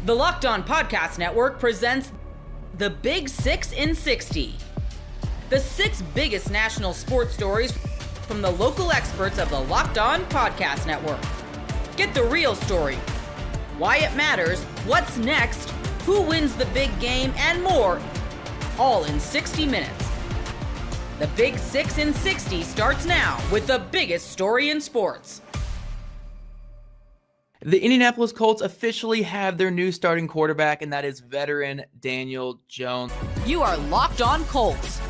The Locked On Podcast Network presents the Big 6 in 60. The 6 biggest national sports stories from the local experts of the Locked On Podcast Network. Get the real story, why it matters, what's next, who wins the big game, and more, all in 60 minutes. The Big 6 in 60 starts now with the biggest story in sports. The Indianapolis Colts officially have their new starting quarterback, and that is veteran Daniel Jones. You are Locked On Colts,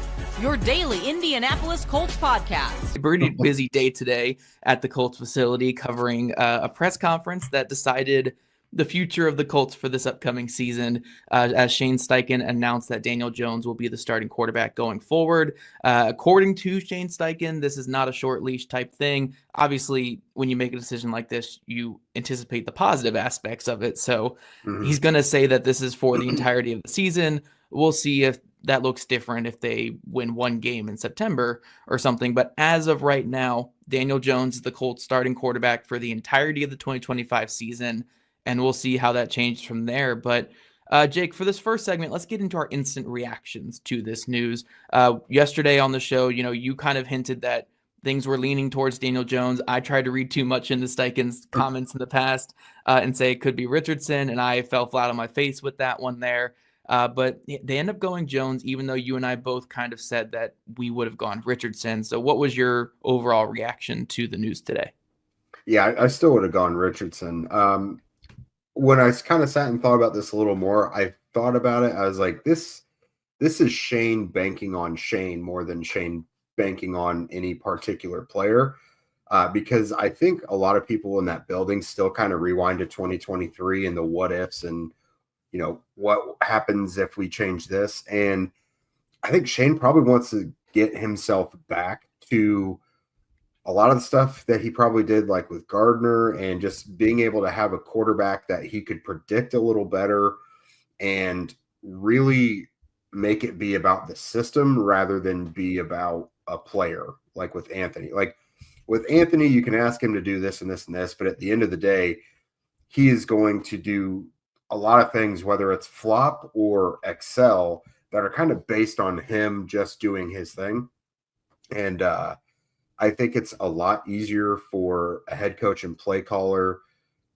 your daily Indianapolis Colts podcast. A pretty busy day today at the Colts facility covering a press conference that decided the future of the Colts for this upcoming season, as Shane Steichen announced that Daniel Jones will be the starting quarterback going forward. According to Shane Steichen, this is not a short leash type thing. Obviously, when you make a decision like this, you anticipate the positive aspects of it. So he's going to say that this is for the entirety of the season. We'll see if that looks different if they win one game in September or something. But as of right now, Daniel Jones is the Colts starting quarterback for the entirety of the 2025 season. And we'll see how that changed from there. But Jake, for this first segment, let's get into our instant reactions to this news. Yesterday on the show, you kind of hinted that things were leaning towards Daniel Jones. I tried to read too much into Steichen's comments in the past and say it could be Richardson, and I fell flat on my face with that one there. But they end up going Jones, even though you and I both kind of said that we would have gone Richardson. So what was your overall reaction to the news today? Yeah, I still would have gone Richardson. When I kind of sat and thought about this a little more, I thought about it. I was like, this is Shane banking on Shane more than Shane banking on any particular player, because I think a lot of people in that building still kind of rewind to 2023 and the what ifs and, what happens if we change this. And I think Shane probably wants to get himself back to a lot of the stuff that he probably did, like with Gardner, and just being able to have a quarterback that he could predict a little better and really make it be about the system rather than be about a player, like with Anthony. Like with Anthony, you can ask him to do this and this and this, but at the end of the day, he is going to do a lot of things, whether it's flop or excel, that are kind of based on him just doing his thing. And, I think it's a lot easier for a head coach and play caller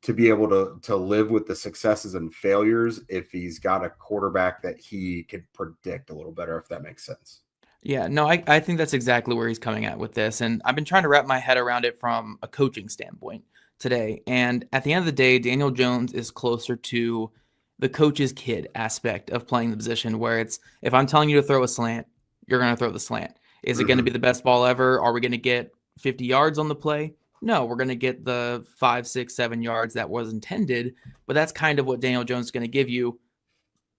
to be able to live with the successes and failures if he's got a quarterback that he could predict a little better, if that makes sense. Yeah, no, I think that's exactly where he's coming at with this. And I've been trying to wrap my head around it from a coaching standpoint today. And at the end of the day, Daniel Jones is closer to the coach's kid aspect of playing the position, where it's, if I'm telling you to throw a slant, you're going to throw the slant. Is it going to be the best ball ever? Are we going to get 50 yards on the play? No, we're going to get the 5, 6, 7 yards that was intended. But that's kind of what Daniel Jones is going to give you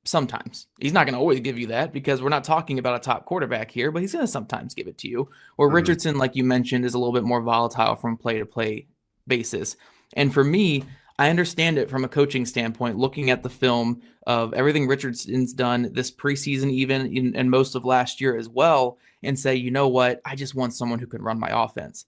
sometimes. He's not going to always give you that, because we're not talking about a top quarterback here, but he's going to sometimes give it to you. Where Richardson, like you mentioned, is a little bit more volatile from play-to-play basis. And for me, I understand it from a coaching standpoint, looking at the film of everything Richardson's done this preseason, even and most of last year as well, and say, you know what, I just want someone who can run my offense.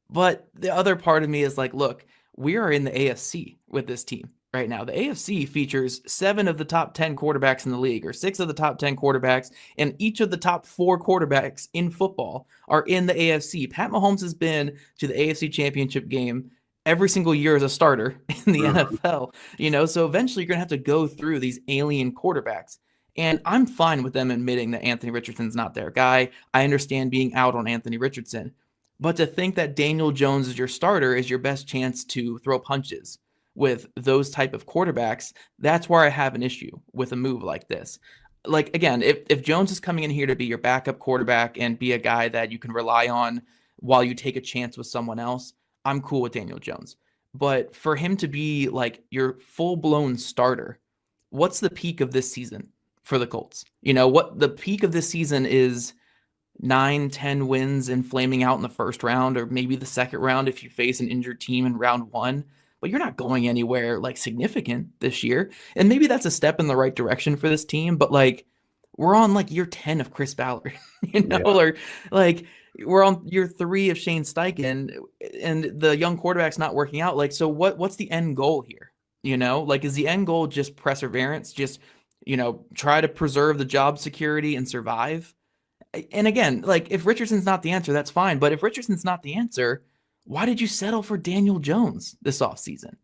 But the other part of me is like, look, we are in the AFC with this team right now. The AFC features 7 of the top 10 quarterbacks in the league, or 6 of the top 10 quarterbacks, and each of the top 4 quarterbacks in football are in the AFC. Pat Mahomes has been to the AFC Championship game every single year as a starter in the NFL, so eventually you're going to have to go through these alien quarterbacks. And I'm fine with them admitting that Anthony Richardson's not their guy. I understand being out on Anthony Richardson. But to think that Daniel Jones is your starter is your best chance to throw punches with those type of quarterbacks, that's where I have an issue with a move like this. Like, again, if Jones is coming in here to be your backup quarterback and be a guy that you can rely on while you take a chance with someone else, I'm cool with Daniel Jones. But for him to be like your full-blown starter, what's the peak of this season for the Colts? What the peak of this season is 9, 10 wins and flaming out in the first round, or maybe the second round if you face an injured team in round 1. But you're not going anywhere like significant this year. And maybe that's a step in the right direction for this team. But like, we're on like year 10 of Chris Ballard, or like we're on year 3 of Shane Steichen, and the young quarterback's not working out. Like, so what's the end goal here? Like, is the end goal just perseverance? Just, try to preserve the job security and survive? And again, like, if Richardson's not the answer, that's fine. But if Richardson's not the answer, why did you settle for Daniel Jones this offseason?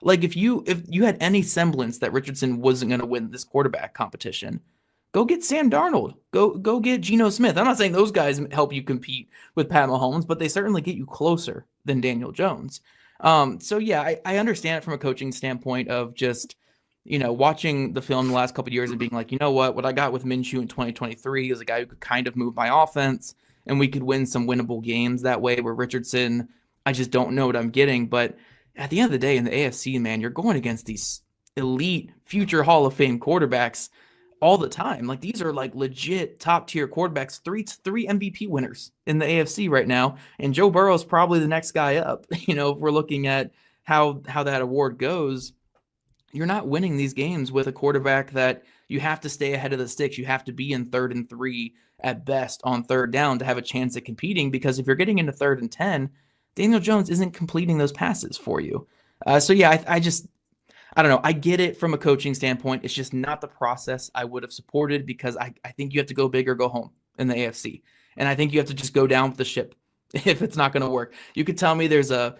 Like, if you had any semblance that Richardson wasn't going to win this quarterback competition, go get Sam Darnold. Go get Geno Smith. I'm not saying those guys help you compete with Pat Mahomes, but they certainly get you closer than Daniel Jones. So yeah, I understand it from a coaching standpoint of just, watching the film the last couple of years and being like, what I got with Minshew in 2023 is a guy who could kind of move my offense and we could win some winnable games that way, where Richardson, I just don't know what I'm getting. But at the end of the day, in the AFC, man, you're going against these elite future Hall of Fame quarterbacks all the time. Like, these are like legit top tier quarterbacks, three MVP winners in the AFC right now. And Joe Burrow is probably the next guy up. If we're looking at how that award goes, you're not winning these games with a quarterback that you have to stay ahead of the sticks. You have to be in 3rd and 3 at best on 3rd down to have a chance at competing, because if you're getting into 3rd and 10, Daniel Jones isn't completing those passes for you. So yeah, I don't know. I get it from a coaching standpoint. It's just not the process I would have supported, because I think you have to go big or go home in the AFC. And I think you have to just go down with the ship if it's not going to work. You could tell me there's a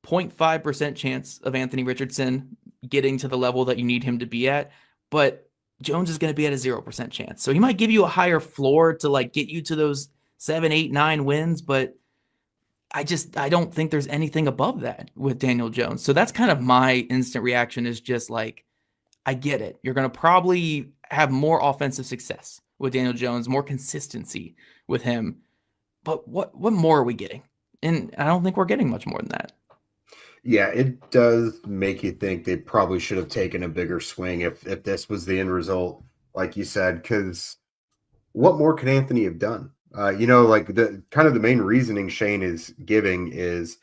0.5% chance of Anthony Richardson getting to the level that you need him to be at, but Jones is going to be at a 0% chance. So he might give you a higher floor to like get you to those 7, 8, 9 wins, but I don't think there's anything above that with Daniel Jones. So that's kind of my instant reaction, is just like, I get it. You're going to probably have more offensive success with Daniel Jones, more consistency with him. But what more are we getting? And I don't think we're getting much more than that. Yeah, it does make you think they probably should have taken a bigger swing if this was the end result, like you said, because what more could Anthony have done? Like the kind of the main reasoning Shane is giving is,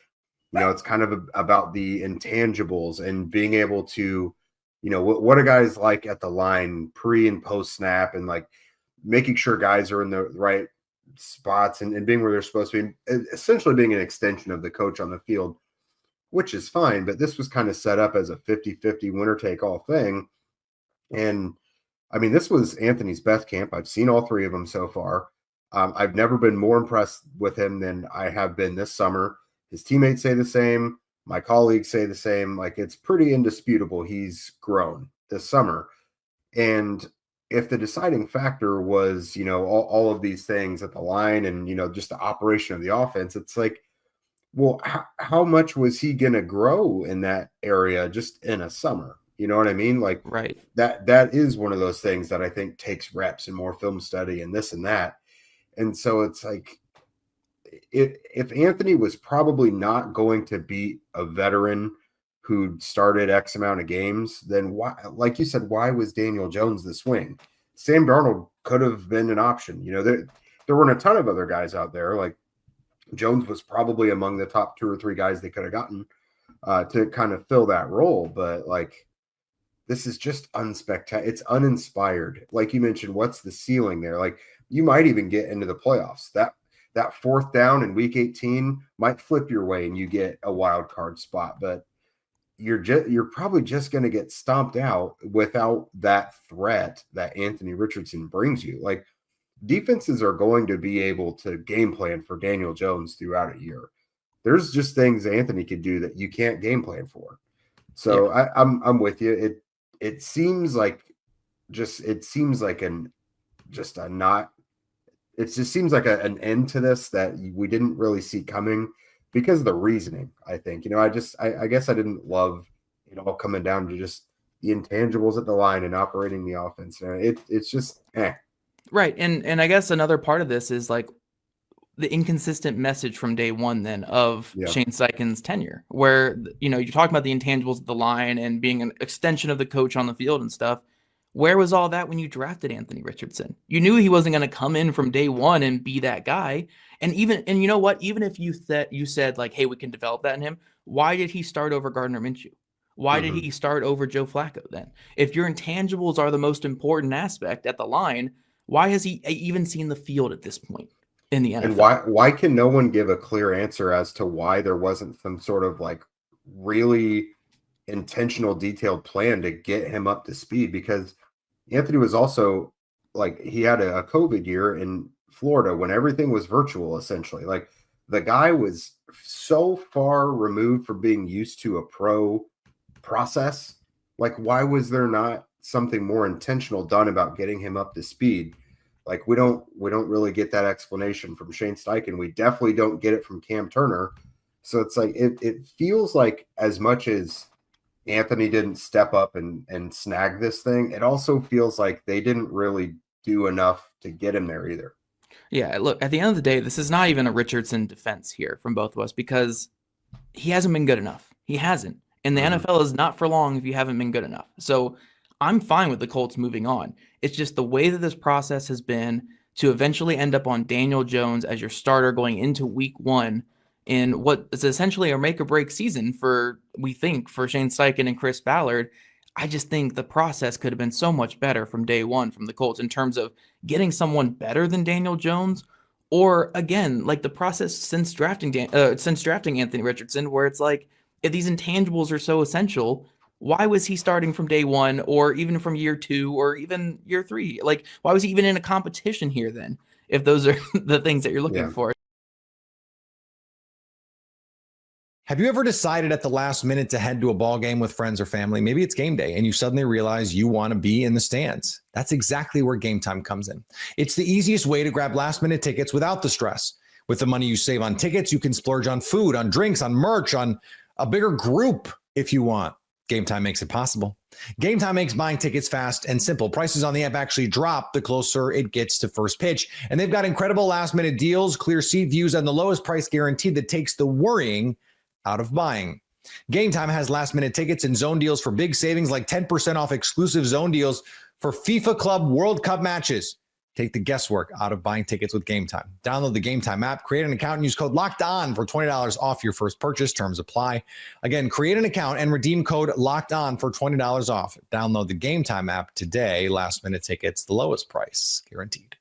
it's kind of about the intangibles and being able to, what a guy's like at the line pre and post snap, and like making sure guys are in the right spots and being where they're supposed to be, essentially being an extension of the coach on the field, which is fine. But this was kind of set up as a 50-50 winner take all thing. And I mean, this was Anthony's best camp. I've seen all 3 of them so far. I've never been more impressed with him than I have been this summer. His teammates say the same. My colleagues say the same. Like, it's pretty indisputable he's grown this summer. And if the deciding factor was, all of these things at the line and, just the operation of the offense, it's like, well, how much was he going to grow in that area just in a summer? You know what I mean? Like, right. That is one of those things that I think takes reps and more film study and this and that. And so it's like, if Anthony was probably not going to beat a veteran who started X amount of games, then why, like you said, why was Daniel Jones the swing? Sam Darnold could have been an option. There weren't a ton of other guys out there. Like, Jones was probably among the top 2 or 3 guys they could have gotten to kind of fill that role. But like, this is just unspectacular. It's uninspired. Like you mentioned, what's the ceiling there? Like, you might even get into the playoffs. That 4th down in week 18 might flip your way and you get a wild card spot, but you're probably just going to get stomped out without that threat that Anthony Richardson brings you. Like, defenses are going to be able to game plan for Daniel Jones throughout a year. There's just things Anthony could do that you can't game plan for. So yeah. I'm with you. It seems like an end to this that we didn't really see coming because of the reasoning. I think, I guess I didn't love it all coming down to just the intangibles at the line and operating the offense. It's just right. And I guess another part of this is like the inconsistent message from day one then of Shane Steichen's tenure, where, you're talking about the intangibles at the line and being an extension of the coach on the field and stuff. Where was all that when you drafted Anthony Richardson? You knew he wasn't going to come in from day one and be that guy. And you know what? Even if you said like, hey, we can develop that in him, why did he start over Gardner Minshew? Why did he start over Joe Flacco then? If your intangibles are the most important aspect at the line, why has he even seen the field at this point in the NFL? And why can no one give a clear answer as to why there wasn't some sort of like really intentional, detailed plan to get him up to speed, because Anthony was also like, he had a COVID year in Florida when everything was virtual, essentially. Like, the guy was so far removed from being used to a pro process. Like, why was there not something more intentional done about getting him up to speed? Like, we don't really get that explanation from Shane Steichen. We definitely don't get it from Cam Turner. So it's like, it feels like, as much as Anthony didn't step up and snag this thing, it also feels like they didn't really do enough to get him there either. Yeah, look, at the end of the day, this is not even a Richardson defense here from both of us, because he hasn't been good enough. He hasn't. And the NFL is not for long if you haven't been good enough. So I'm fine with the Colts moving on. It's just the way that this process has been to eventually end up on Daniel Jones as your starter going into week 1 in what is essentially a make or break season for Shane Steichen and Chris Ballard. I just think the process could have been so much better from day one from the Colts in terms of getting someone better than Daniel Jones, or again, like the process since drafting Anthony Richardson, where it's like, if these intangibles are so essential, why was he starting from day 1 or even from year 2 or even year 3? Like, why was he even in a competition here then, if those are the things that you're looking for? Have you ever decided at the last minute to head to a ball game with friends or family? Maybe it's game day and you suddenly realize you want to be in the stands. That's exactly where Gametime comes in. It's the easiest way to grab last minute tickets without the stress. With the money you save on tickets, you can splurge on food, on drinks, on merch, on a bigger group if you want. Gametime makes it possible. Gametime makes buying tickets fast and simple. Prices on the app actually drop the closer it gets to first pitch. And they've got incredible last minute deals, clear seat views, and the lowest price guarantee that takes the worrying out of buying. Gametime has last minute tickets and zone deals for big savings, like 10% off exclusive zone deals for FIFA Club World Cup matches. Take the guesswork out of buying tickets with Gametime. Download the Gametime app, create an account, and use code LOCKEDON for $20 off your first purchase. Terms apply. Again, create an account and redeem code LOCKEDON for $20 off. Download the Gametime app today. Last minute tickets, the lowest price guaranteed.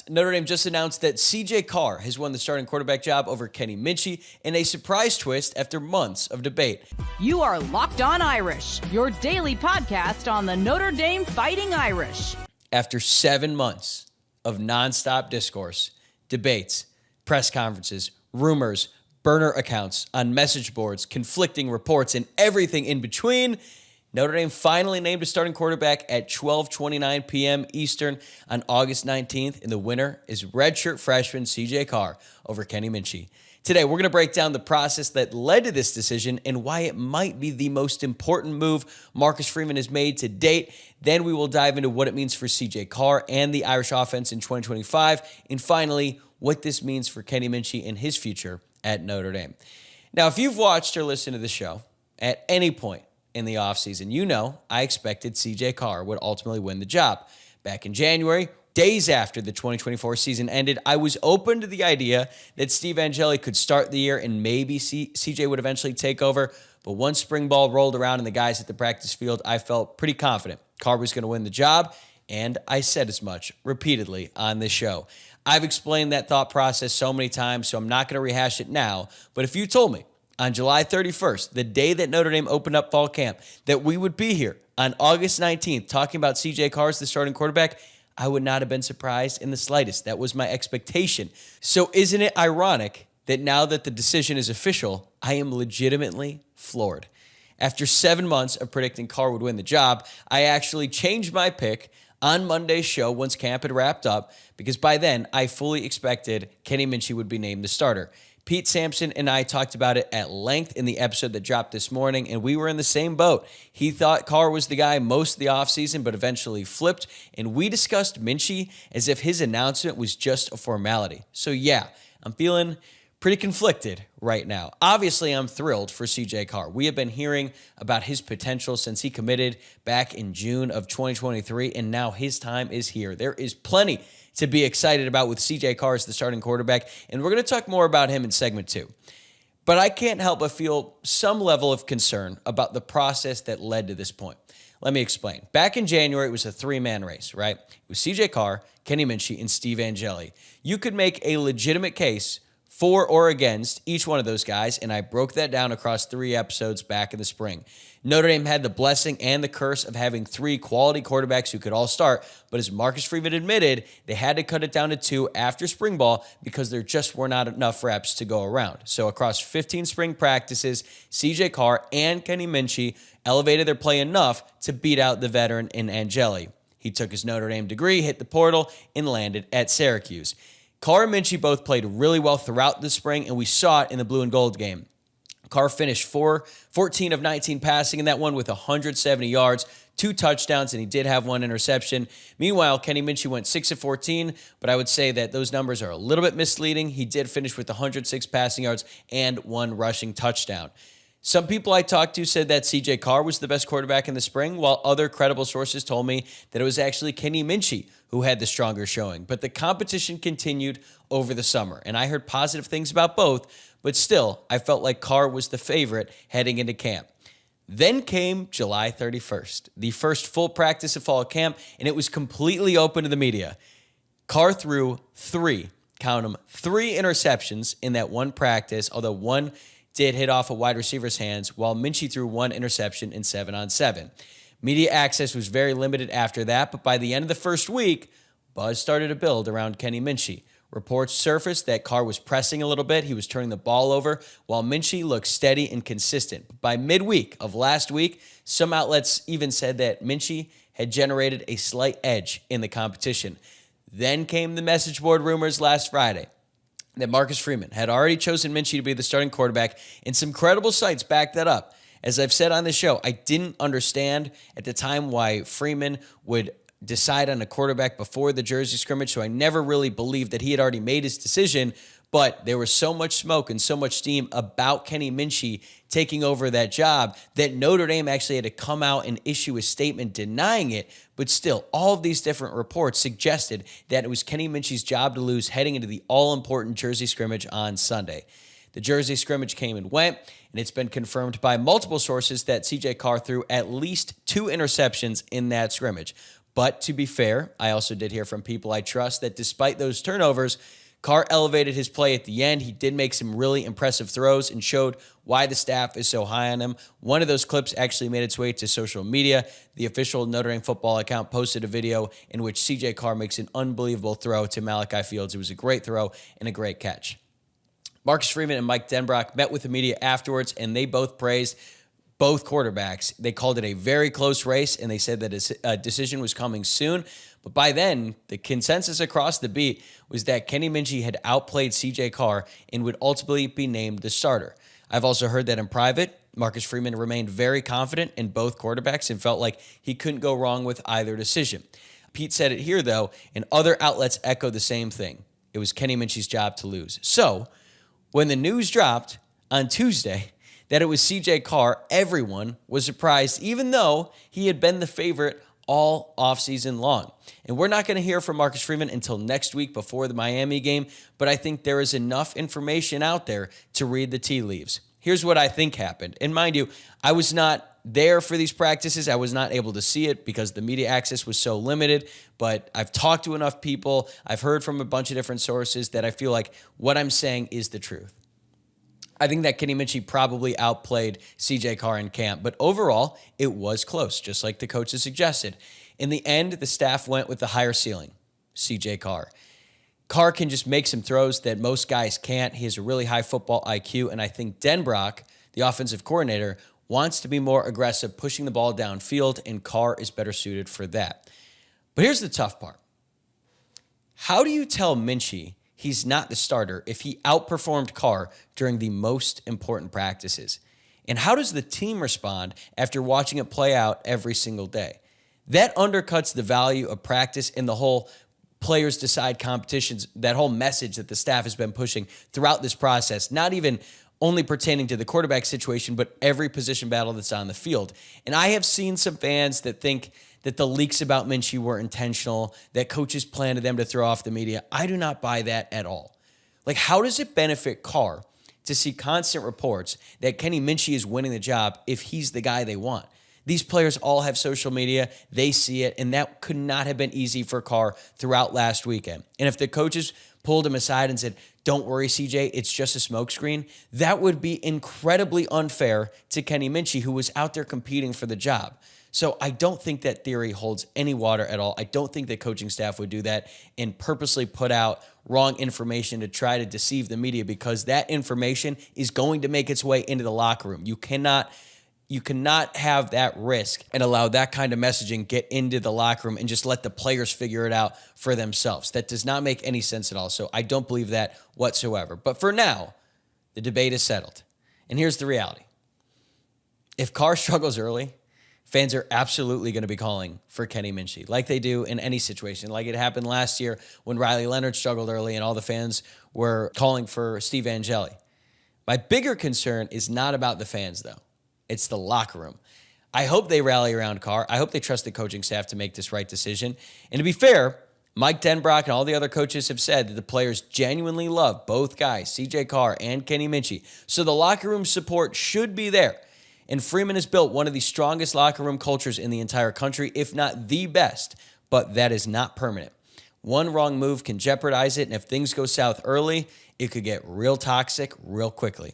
Notre Dame just announced that CJ Carr has won the starting quarterback job over Kenny Minchey in a surprise twist after months of debate. You are Locked On Irish, your daily podcast on the Notre Dame Fighting Irish. After 7 months of nonstop discourse, debates, press conferences, rumors, burner accounts on message boards, conflicting reports, and everything in between, Notre Dame finally named a starting quarterback at 12:29 p.m. Eastern on August 19th, and the winner is redshirt freshman CJ Carr over Kenny Minchey. Today, we're going to break down the process that led to this decision and why it might be the most important move Marcus Freeman has made to date. Then we will dive into what it means for CJ Carr and the Irish offense in 2025, and finally, what this means for Kenny Minchey and his future at Notre Dame. Now, if you've watched or listened to the show at any point in the offseason, you know I expected CJ Carr would ultimately win the job. Back in January, days after the 2024 season ended, I was open to the idea that Steve Angeli could start the year and maybe CJ would eventually take over. But once spring ball rolled around and the guys at the practice field, I felt pretty confident Carr was going to win the job, and I said as much repeatedly on this show. I've explained that thought process so many times, so I'm not going to rehash it now. But if you told me on July 31st, the day that Notre Dame opened up fall camp, that we would be here on August 19th talking about CJ Carr as the starting quarterback, I would not have been surprised in the slightest. That was my expectation. So isn't it ironic that now that the decision is official, I am legitimately floored? After 7 months of predicting Carr would win the job, I actually changed my pick on Monday's show once camp had wrapped up, because by then I fully expected Kenny Minchey would be named the starter. Pete Sampson and I talked about it at length in the episode that dropped this morning, and we were in the same boat. He thought Carr was the guy most of the offseason, but eventually flipped, and we discussed Minchey as if his announcement was just a formality. So yeah, I'm feeling pretty conflicted right now. Obviously, I'm thrilled for CJ Carr. We have been hearing about his potential since he committed back in June of 2023, and now his time is here. There is plenty to be excited about with CJ Carr as the starting quarterback, and we're going to talk more about him in segment 2. But I can't help but feel some level of concern about the process that led to this point. Let me explain. Back in January, it was a 3-man race, right? It was CJ Carr, Kenny Minchey, and Steve Angeli. You could make a legitimate case for or against each one of those guys, and I broke that down across 3 episodes back in the spring. Notre Dame had the blessing and the curse of having 3 quality quarterbacks who could all start, but as Marcus Freeman admitted, they had to cut it down to 2 after spring ball because there just were not enough reps to go around. So across 15 spring practices, CJ Carr and Kenny Minchey elevated their play enough to beat out the veteran in Angeli. He took his Notre Dame degree, hit the portal, and landed at Syracuse. Carr and Minchey both played really well throughout the spring, and we saw it in the blue and gold game. Carr finished 14 of 19 passing in that one with 170 yards, 2 touchdowns, and he did have 1 interception. Meanwhile, Kenny Minchey went 6 of 14, but I would say that those numbers are a little bit misleading. He did finish with 106 passing yards and 1 rushing touchdown. Some people I talked to said that CJ Carr was the best quarterback in the spring, while other credible sources told me that it was actually Kenny Minchey who had the stronger showing. But the competition continued over the summer, and I heard positive things about both, but still, I felt like Carr was the favorite heading into camp. Then came July 31st, the first full practice of fall camp, and it was completely open to the media. Carr threw 3 interceptions in that one practice, although 1 did hit off a wide receiver's hands, while Minchey threw 1 interception in 7-on-7. Media access was very limited after that, but by the end of the first week, buzz started to build around Kenny Minchey. Reports surfaced that Carr was pressing a little bit. He was turning the ball over, while Minchey looked steady and consistent. By midweek of last week, some outlets even said that Minchey had generated a slight edge in the competition. Then came the message board rumors last Friday that Marcus Freeman had already chosen Minchey to be the starting quarterback, and some credible sites backed that up. As I've said on the show, I didn't understand at the time why Freeman would decide on a quarterback before the Jersey scrimmage, so I never really believed that he had already made his decision, but there was so much smoke and so much steam about Kenny Minchey taking over that job that Notre Dame actually had to come out and issue a statement denying it. But still, all of these different reports suggested that it was Kenny Minchey's job to lose heading into the all-important Jersey scrimmage on Sunday. The Jersey scrimmage came and went, and it's been confirmed by multiple sources that CJ Carr threw at least 2 interceptions in that scrimmage. But to be fair, I also did hear from people I trust that despite those turnovers, Carr elevated his play at the end. He did make some really impressive throws and showed why the staff is so high on him. One of those clips actually made its way to social media. The official Notre Dame football account posted a video in which CJ Carr makes an unbelievable throw to Malachi Fields. It was a great throw and a great catch. Marcus Freeman and Mike Denbrock met with the media afterwards, and they both praised both quarterbacks. They called it a very close race, and they said that a decision was coming soon. But by then, the consensus across the beat was that Kenny Minchey had outplayed CJ Carr and would ultimately be named the starter. I've also heard that in private, Marcus Freeman remained very confident in both quarterbacks and felt like he couldn't go wrong with either decision. Pete said it here, though, and other outlets echoed the same thing. It was Kenny Minchey's job to lose. So, when the news dropped on Tuesday that it was CJ Carr, everyone was surprised, even though he had been the favorite all offseason long. And we're not going to hear from Marcus Freeman until next week before the Miami game, but I think there is enough information out there to read the tea leaves. Here's what I think happened. And mind you, I was not there for these practices. I was not able to see it because the media access was so limited, but I've talked to enough people. I've heard from a bunch of different sources that I feel like what I'm saying is the truth. I think that Kenny Minchey probably outplayed CJ Carr in camp, but overall, it was close, just like the coaches suggested. In the end, the staff went with the higher ceiling, CJ Carr. Carr can just make some throws that most guys can't. He has a really high football IQ, and I think Denbrock, the offensive coordinator, wants to be more aggressive, pushing the ball downfield, and Carr is better suited for that. But here's the tough part. How do you tell Minchey he's not the starter if he outperformed Carr during the most important practices? And how does the team respond after watching it play out every single day? That undercuts the value of practice and the whole players decide competitions, that whole message that the staff has been pushing throughout this process, not even only pertaining to the quarterback situation, but every position battle that's on the field. And I have seen some fans that think that the leaks about Minchey were intentional, that coaches planted them to throw off the media. I do not buy that at all. Like, how does it benefit Carr to see constant reports that Kenny Minchey is winning the job if he's the guy they want? These players all have social media. They see it, and that could not have been easy for Carr throughout last weekend. And if the coaches pulled him aside and said, don't worry, CJ, it's just a smokescreen, that would be incredibly unfair to Kenny Minchey, who was out there competing for the job. So I don't think that theory holds any water at all. I don't think the coaching staff would do that and purposely put out wrong information to try to deceive the media, because that information is going to make its way into the locker room. You cannot have that risk and allow that kind of messaging get into the locker room and just let the players figure it out for themselves. That does not make any sense at all. So I don't believe that whatsoever. But for now, the debate is settled. And here's the reality. If Carr struggles early, fans are absolutely going to be calling for Kenny Minchey, like they do in any situation. Like it happened last year when Riley Leonard struggled early and all the fans were calling for Steve Angeli. My bigger concern is not about the fans, though. It's the locker room. I hope they rally around Carr. I hope they trust the coaching staff to make this right decision. And to be fair, Mike Denbrock and all the other coaches have said that the players genuinely love both guys, CJ Carr and Kenny Minchey. So the locker room support should be there. And Freeman has built one of the strongest locker room cultures in the entire country, if not the best. But that is not permanent. One wrong move can jeopardize it. And if things go south early, it could get real toxic real quickly.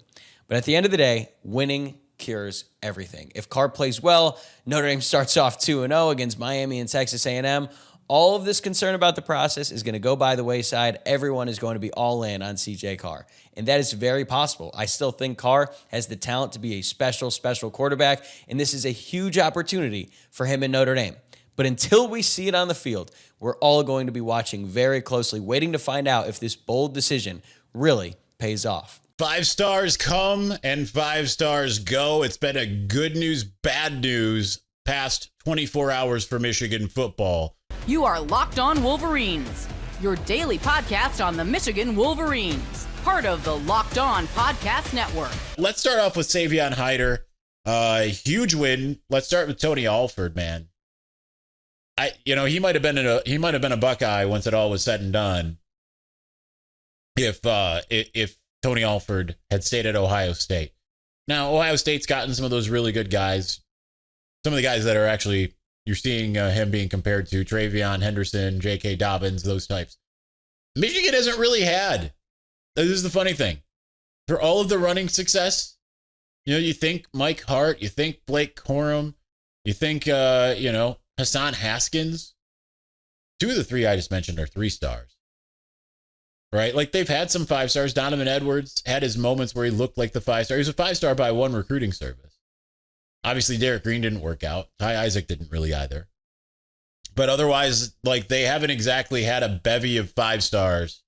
But at the end of the day, winning cures everything. If Carr plays well, Notre Dame starts off 2-0 against Miami and Texas A&M, all of this concern about the process is going to go by the wayside. Everyone is going to be all in on CJ Carr. And that is very possible. I still think Carr has the talent to be a special quarterback, and this is a huge opportunity for him in Notre Dame. But until we see it on the field, we're all going to be watching very closely, waiting to find out if this bold decision really pays off. 5 stars come and 5 stars go. It's been a good news, bad news past 24 hours for Michigan football. You are Locked On Wolverines, your daily podcast on the Michigan Wolverines, part of the Locked On Podcast Network. Let's start off with Savion Hyder. Huge win. Let's start with Tony Alford, man. He might have been a Buckeye once it all was said and done. If Tony Alford had stayed at Ohio State. Now, Ohio State's gotten some of those really good guys. Some of the guys that are actually, you're seeing him being compared to Travion Henderson, J.K. Dobbins, those types. Michigan hasn't really had. This is the funny thing. For all of the running success, you think Mike Hart, you think Blake Corum, you think, Hassan Haskins. 2 of the 3 I just mentioned are 3 stars. Right? Like they've had some 5 stars. Donovan Edwards had his moments where he looked like the 5-star. He was a 5-star by one recruiting service. Obviously, Derek Green didn't work out. Ty Isaac didn't really either. But otherwise, like they haven't exactly had a bevy of 5 stars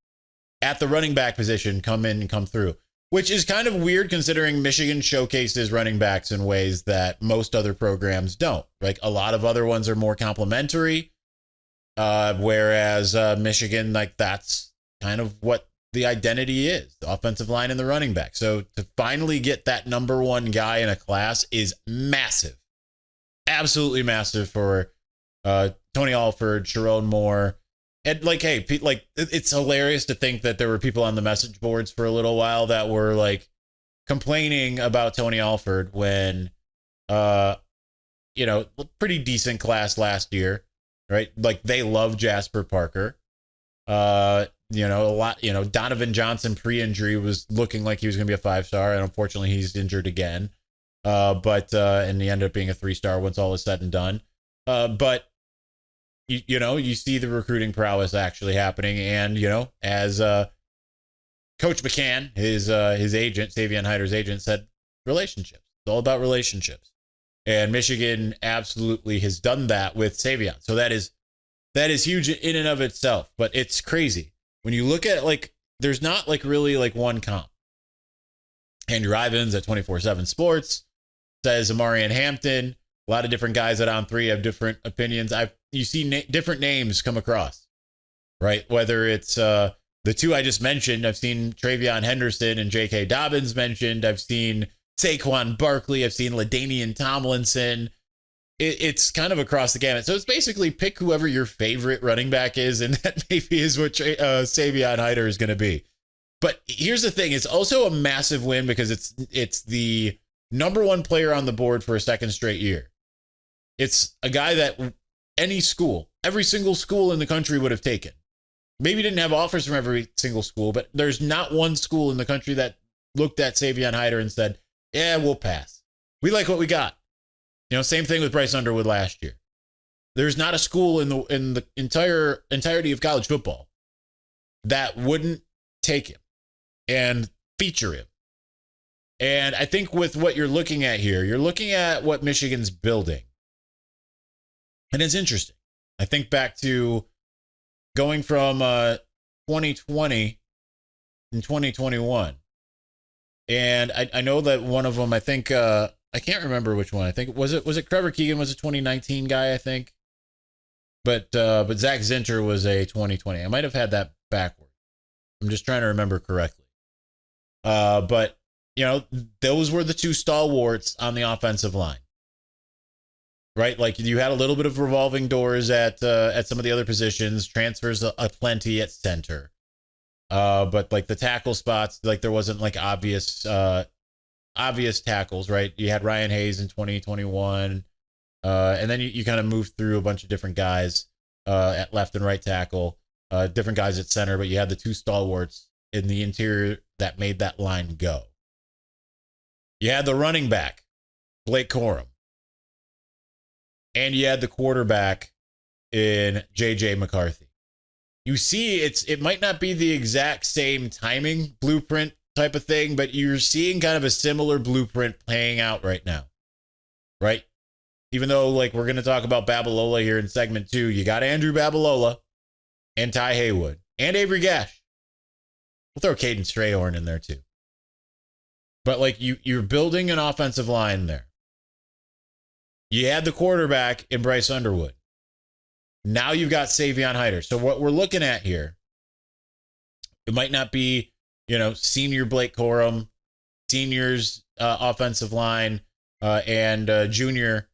at the running back position come in and come through, which is kind of weird considering Michigan showcases running backs in ways that most other programs don't. Like a lot of other ones are more complimentary, whereas Michigan, like that's kind of what the identity is, the offensive line and the running back. So to finally get that number 1 guy in a class is massive, absolutely massive for Tony Alford, Sharon Moore. And like, hey, like it's hilarious to think that there were people on the message boards for a little while that were like complaining about Tony Alford when, pretty decent class last year, right? Like they love Jasper Parker. Donovan Johnson pre-injury was looking like he was going to be a 5-star, and unfortunately he's injured again. And he ended up being a 3-star once all is said and done. But you see the recruiting prowess actually happening, and as Coach McCann, his agent, Savion Hyder's agent, said, relationships. It's all about relationships, and Michigan absolutely has done that with Savion. So that is huge in and of itself, but it's crazy. When you look at like, there's not like really like one comp. Andrew Ivins at 24/7 Sports says Amarian Hampton. A lot of different guys at On3 have different opinions. You see different names come across, right? Whether it's the 2 I just mentioned, I've seen Travion Henderson and J.K. Dobbins mentioned. I've seen Saquon Barkley. I've seen LaDainian Tomlinson. It's kind of across the gamut. So it's basically pick whoever your favorite running back is, and that maybe is what Savion Hyder is going to be. But here's the thing. It's also a massive win because it's the number 1 player on the board for a second straight year. It's a guy that every single school in the country would have taken. Maybe didn't have offers from every single school, but there's not one school in the country that looked at Savion Hyder and said, yeah, we'll pass. We like what we got. Same thing with Bryce Underwood last year. There's not a school in the entirety of college football that wouldn't take him and feature him. And I think with what you're looking at here, you're looking at what Michigan's building. And it's interesting. I think back to going from 2020 and 2021. And I know that one of them, I think, I can't remember which one. I think, was it Trevor Keegan was a 2019 guy, I think. But Zach Zinter was a 2020. I might have had that backward. I'm just trying to remember correctly. But, those were the two stalwarts on the offensive line. Right? Like you had a little bit of revolving doors at some of the other positions, transfers a plenty at center. But like the tackle spots, like there wasn't like obvious tackles, right? You had Ryan Hayes in 2021. And then you kind of moved through a bunch of different guys at left and right tackle, different guys at center, but you had the two stalwarts in the interior that made that line go. You had the running back, Blake Corum. And you had the quarterback in JJ McCarthy. You see, it might not be the exact same timing blueprint type of thing, but you're seeing kind of a similar blueprint playing out right now, right? Even though, like, we're going to talk about Babalola here in segment 2, you got Andrew Babalola and Ty Haywood and Avery Gash. We'll throw Caden Strayhorn in there too. But like you're building an offensive line there. You had the quarterback in Bryce Underwood. Now you've got Savion Hyder. So what we're looking at here, it might not be, senior Blake Corum, seniors offensive line, and junior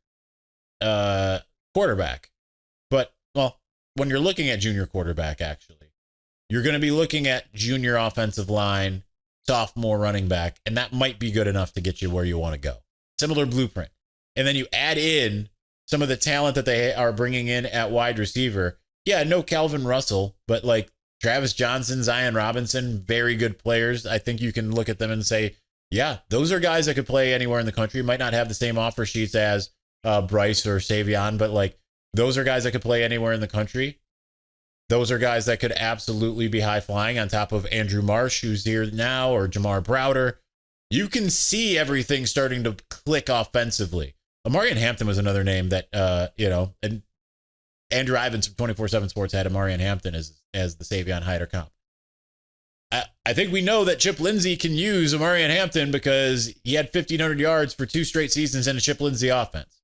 quarterback. But, well, when you're looking at junior quarterback, actually, you're going to be looking at junior offensive line, sophomore running back, and that might be good enough to get you where you want to go. Similar blueprint. And then you add in some of the talent that they are bringing in at wide receiver. Yeah, no Calvin Russell, but like Travis Johnson, Zion Robinson, very good players. I think you can look at them and say, yeah, those are guys that could play anywhere in the country. Might not have the same offer sheets as Bryce or Savion, but like those are guys that could play anywhere in the country. Those are guys that could absolutely be high flying on top of Andrew Marsh, who's here now, or Jamar Browder. You can see everything starting to click offensively. Amarian Hampton was another name that, and Andrew Ivins from 24/7 Sports had Amarian Hampton as the Savion Hyder comp. I think we know that Chip Lindsey can use Amarian Hampton because he had 1,500 yards for 2 straight seasons in a Chip Lindsey offense.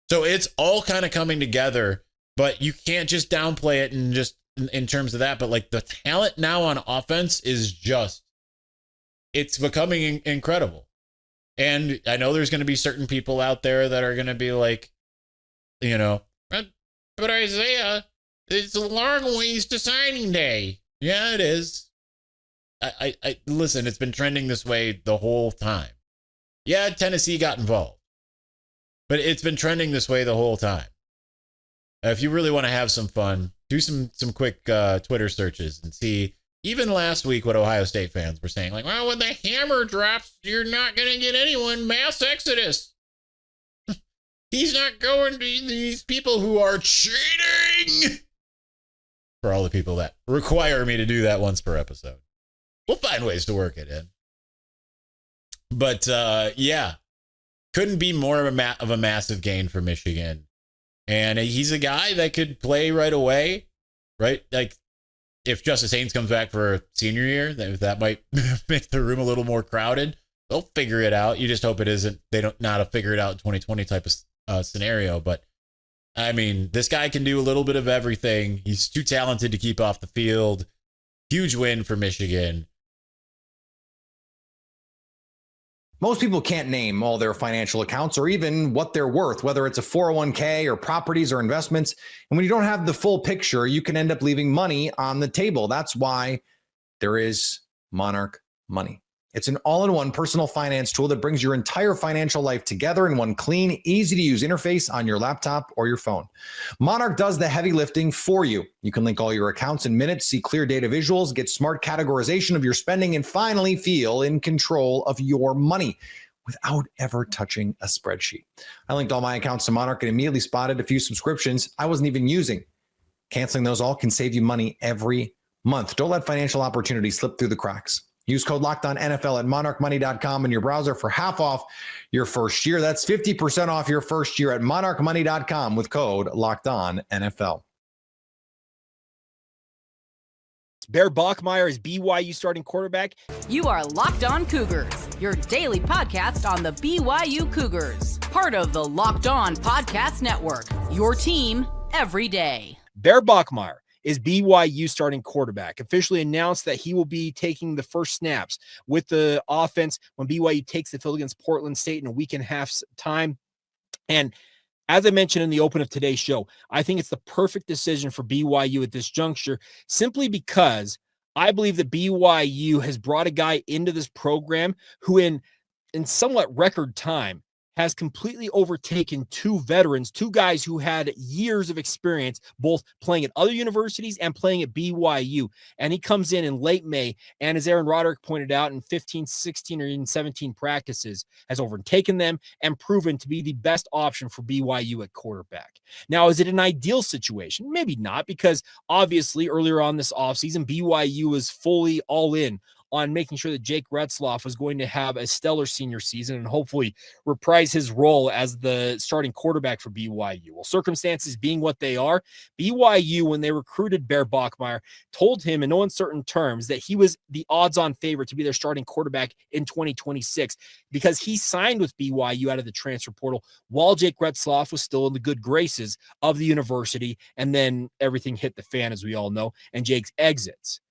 So it's all kind of coming together, but you can't just downplay it and just in terms of that. But like the talent now on offense is it's becoming incredible. And I know there's going to be certain people out there that are going to be like, but Isaiah, it's a long ways to signing day. Yeah, it is. I listen, it's been trending this way the whole time. Yeah, Tennessee got involved, but it's been trending this way the whole time. If you really want to have some fun, do some quick Twitter searches and see. Even last week, what Ohio State fans were saying, like, well, when the hammer drops, you're not going to get anyone. Mass exodus. He's not going to these people who are cheating. For all the people that require me to do that once per episode. We'll find ways to work it in. But, yeah, couldn't be more of a massive gain for Michigan. And he's a guy that could play right away, right? Like, if Justice Haynes comes back for a senior year, that might make the room a little more crowded. They'll figure it out. You just hope it isn't. They don't not a figure it out in 2020 type of scenario. But I mean, this guy can do a little bit of everything. He's too talented to keep off the field. Huge win for Michigan. Most people can't name all their financial accounts or even what they're worth, whether it's a 401k or properties or investments. And when you don't have the full picture, you can end up leaving money on the table. That's why there is Monarch Money. It's an all-in-one personal finance tool that brings your entire financial life together in one clean, easy-to-use interface on your laptop or your phone. Monarch does the heavy lifting for you. You can link all your accounts in minutes, see clear data visuals, get smart categorization of your spending, and finally feel in control of your money without ever touching a spreadsheet. I linked all my accounts to Monarch and immediately spotted a few subscriptions I wasn't even using. Canceling those all can save you money every month. Don't let financial opportunities slip through the cracks. Use code LOCKEDONNFL at monarchmoney.com in your browser for half off your first year. That's 50% off your first year at monarchmoney.com with code LOCKEDONNFL. Bear Bachmeier is BYU starting quarterback. You are Locked On Cougars, your daily podcast on the BYU Cougars. Part of the Locked On Podcast Network, your team every day. Bear Bachmeier is BYU starting quarterback. Officially announced that he will be taking the first snaps with the offense when BYU takes the field against Portland State in a week and a half's time. And as I mentioned in the open of today's show, I think it's the perfect decision for BYU at this juncture, simply because I believe that BYU has brought a guy into this program who in somewhat record time has completely overtaken two veterans, two guys who had years of experience, both playing at other universities and playing at BYU. And he comes in late May, and as Aaron Roderick pointed out, in 15, 16, or even 17 practices, has overtaken them and proven to be the best option for BYU at quarterback. Now, is it an ideal situation? Maybe not, because obviously earlier on this offseason, BYU was fully all in on making sure that Jake Retzloff was going to have a stellar senior season and hopefully reprise his role as the starting quarterback for BYU. Well, circumstances being what they are, BYU, when they recruited Bear Bachmeier, told him in no uncertain terms that he was the odds-on favorite to be their starting quarterback in 2026 because he signed with BYU out of the transfer portal while Jake Retzloff was still in the good graces of the university, and then everything hit the fan, as we all know, and Jake's exits.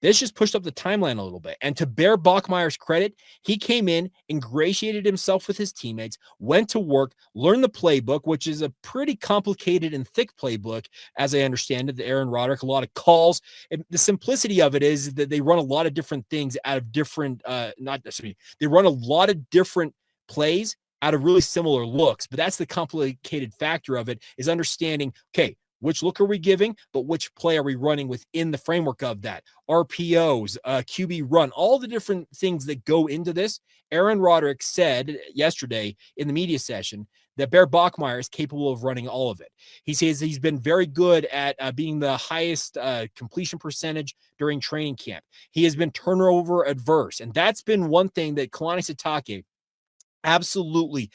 This just pushed up the timeline a little bit. And to Bear Bachmeier's credit, he came in, ingratiated himself with his teammates, went to work, learned the playbook, which is a pretty complicated and thick playbook, as I understand it, the Aaron Roderick, a lot of calls. And the simplicity of it is that they run a lot of different things out of different, they run a lot of different plays out of really similar looks. But that's the complicated factor of it, is understanding, okay, which look are we giving, but which play are we running within the framework of that? RPOs, QB run, all the different things that go into this. Aaron Roderick said yesterday in the media session that Bear Bachmeier is capable of running all of it. He says he's been very good at being the highest completion percentage during training camp. He has been turnover adverse, and that's been one thing that Kalani Sitake absolutely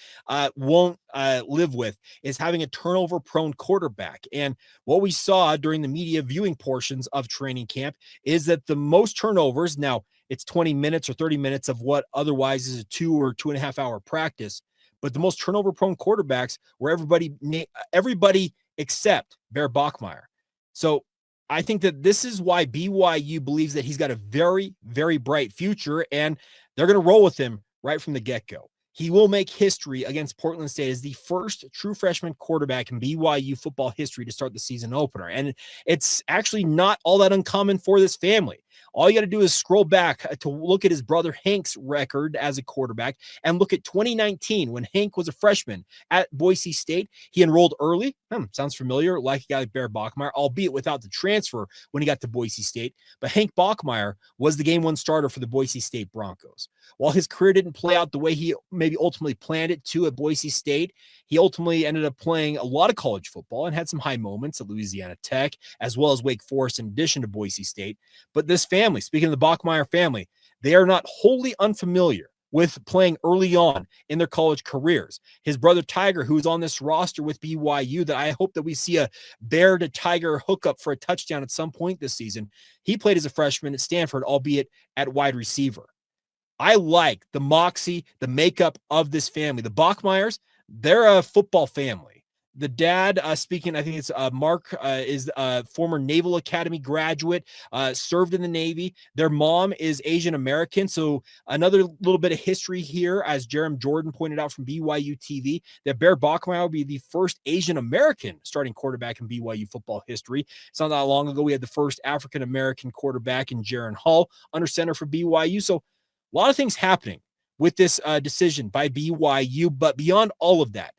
won't live with, is having a turnover-prone quarterback. And what we saw during the media viewing portions of training camp is that the most turnovers, now it's 20 minutes or 30 minutes of what otherwise is a 2 or 2.5 hour practice, but the most turnover-prone quarterbacks were everybody except Bear Bachmeier. So I think that this is why BYU believes that he's got a very, very bright future, and they're going to roll with him right from the get-go. He will make history against Portland State as the first true freshman quarterback in BYU football history to start the season opener. And it's actually not all that uncommon for this family. All you got to do is scroll back to look at his brother Hank's record as a quarterback and look at 2019 when Hank was a freshman at Boise State. He enrolled early. Sounds familiar, like a guy like Bear Bachmeier, albeit without the transfer when he got to Boise State. But Hank Bachmeier was the game one starter for the Boise State Broncos. While his career didn't play out the way he maybe ultimately planned it to at Boise State, he ultimately ended up playing a lot of college football and had some high moments at Louisiana Tech, as well as Wake Forest in addition to Boise State. But this family, speaking of the Bachmeier family, they are not wholly unfamiliar with playing early on in their college careers. His brother Tiger, who is on this roster with BYU, that I hope that we see a Bear to Tiger hookup for a touchdown at some point this season, he played as a freshman at Stanford, albeit at wide receiver. I like the moxie, the makeup of this family. The Bachmeiers, they're a football family. The dad, speaking, I think it's Mark, is a former Naval Academy graduate, served in the Navy. Their mom is Asian American. So another little bit of history here, as Jerem Jordan pointed out from BYU TV, that Bear Bachmeier will be the first Asian American starting quarterback in BYU football history. It's not that long ago we had the first African American quarterback in Jaron Hall under center for BYU. So A lot of things happening with this decision by BYU, but beyond all of that,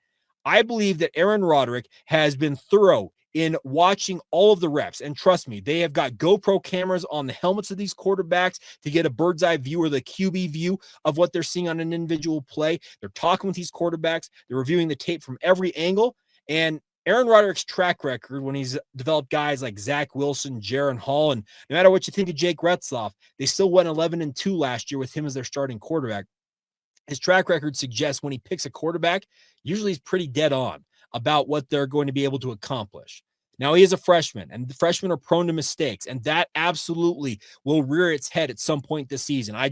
I believe that Aaron Roderick has been thorough in watching all of the reps. And trust me, they have got GoPro cameras on the helmets of these quarterbacks to get a bird's eye view or the QB view of what they're seeing on an individual play. They're talking with these quarterbacks. They're reviewing the tape from every angle. And Aaron Roderick's track record when he's developed guys like Zach Wilson, Jaron Hall, and no matter what you think of Jake Retzloff, they still went 11-2 last year with him as their starting quarterback. His track record suggests when he picks a quarterback, usually he's pretty dead on about what they're going to be able to accomplish. Now, he is a freshman, and the freshmen are prone to mistakes, and that absolutely will rear its head at some point this season. I